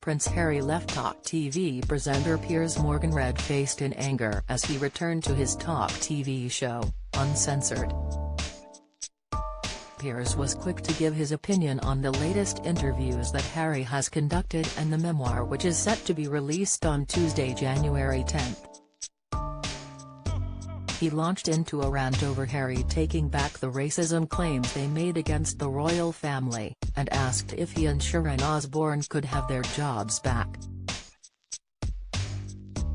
Prince Harry left talk TV presenter Piers Morgan red-faced in anger as he returned to his talk TV show, Uncensored. Piers was quick to give his opinion on the latest interviews that Harry has conducted and the memoir which is set to be released on Tuesday, January 10. He launched into a rant over Harry taking back the racism claims they made against the royal family, and asked if he and Sharon Osbourne could have their jobs back.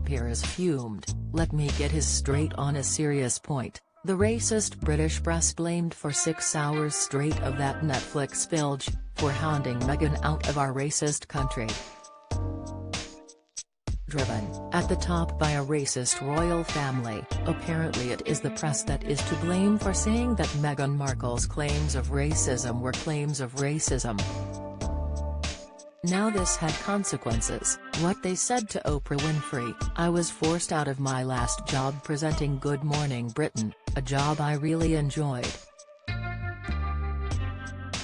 Piers fumed, "Let me get his straight on a serious point. The racist British press blamed for 6 hours straight of that Netflix bilge, for hounding Meghan out of our racist country. Driven, at the top by a racist royal family, apparently it is the press that is to blame for saying that Meghan Markle's claims of racism were claims of racism. Now this had consequences, what they said to Oprah Winfrey, I was forced out of my last job presenting Good Morning Britain, a job I really enjoyed.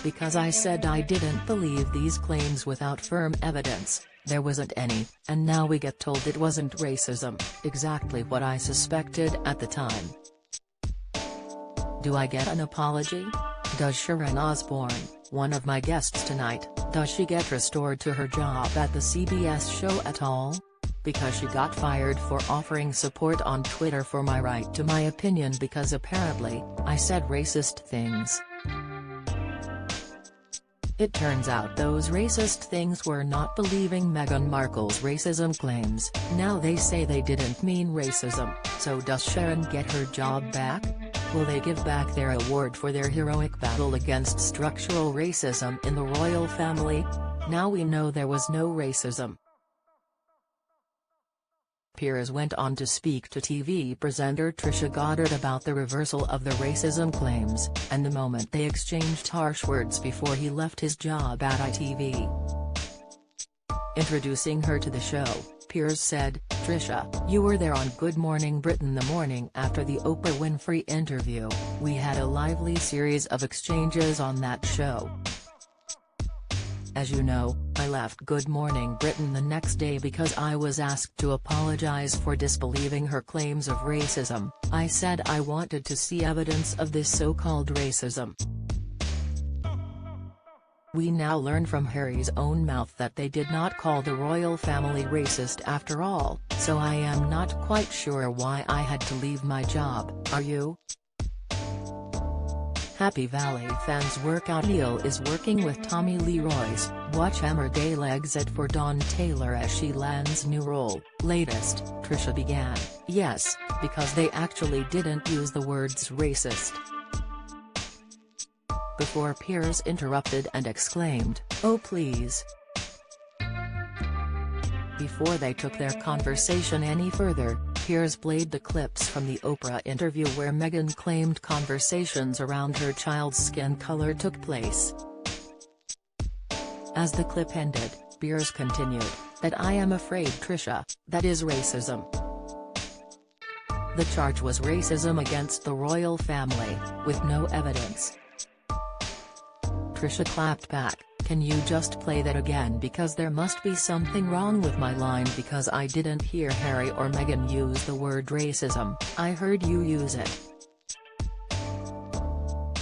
Because I said I didn't believe these claims without firm evidence. There wasn't any, and now we get told it wasn't racism, exactly what I suspected at the time. Do I get an apology? Does Sharon Osbourne, one of my guests tonight, does she get restored to her job at the CBS show at all? Because she got fired for offering support on Twitter for my right to my opinion because apparently, I said racist things. It turns out those racist things were not believing Meghan Markle's racism claims. Now they say they didn't mean racism, so does Sharon get her job back? Will they give back their award for their heroic battle against structural racism in the royal family? Now we know there was no racism." Piers went on to speak to TV presenter Trisha Goddard about the reversal of the racism claims, and the moment they exchanged harsh words before he left his job at ITV. Introducing her to the show, Piers said, "Trisha, you were there on Good Morning Britain the morning after the Oprah Winfrey interview. We had a lively series of exchanges on that show. As you know, I left Good Morning Britain the next day because I was asked to apologize for disbelieving her claims of racism. I said I wanted to see evidence of this so-called racism. We now learn from Harry's own mouth that they did not call the royal family racist after all, so I am not quite sure why I had to leave my job, are you?" Happy Valley fans workout Neil is working with Tommy Lee Royce, watch Emmerdale exit for Dawn Taylor as she lands new role. Latest, Trisha began, "Yes, because they actually didn't use the words racist." Before Piers interrupted and exclaimed, "Oh please." Before they took their conversation any further, Piers played the clips from the Oprah interview where Meghan claimed conversations around her child's skin color took place. As the clip ended, Piers continued, "That I am afraid Trisha, that is racism. The charge was racism against the royal family, with no evidence." Trisha clapped back, "Can you just play that again because there must be something wrong with my line because I didn't hear Harry or Meghan use the word racism, I heard you use it.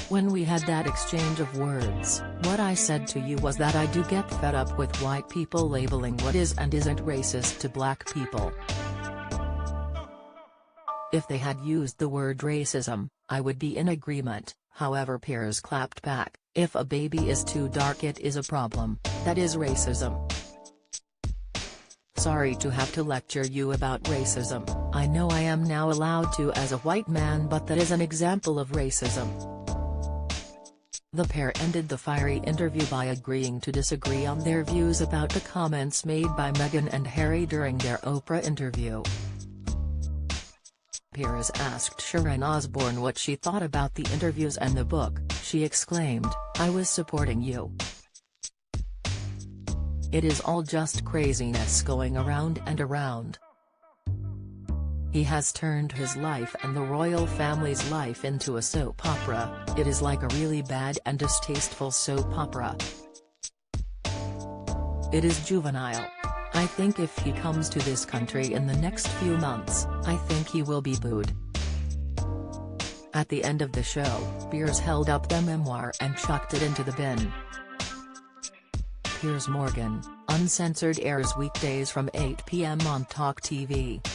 When we had that exchange of words, what I said to you was that I do get fed up with white people labeling what is and isn't racist to black people. If they had used the word racism, I would be in agreement." However, Piers clapped back, "If a baby is too dark it is a problem, that is racism. Sorry to have to lecture you about racism, I know I am now allowed to as a white man but that is an example of racism." The pair ended the fiery interview by agreeing to disagree on their views about the comments made by Meghan and Harry during their Oprah interview. Piers asked Sharon Osbourne what she thought about the interviews and the book. She exclaimed, "I was supporting you. It is all just craziness going around and around. He has turned his life and the royal family's life into a soap opera. It is like a really bad and distasteful soap opera. It is juvenile, I think if he comes to this country in the next few months, I think he will be booed." At the end of the show, Piers held up the memoir and chucked it into the bin. Piers Morgan, Uncensored airs weekdays from 8 p.m. on Talk TV.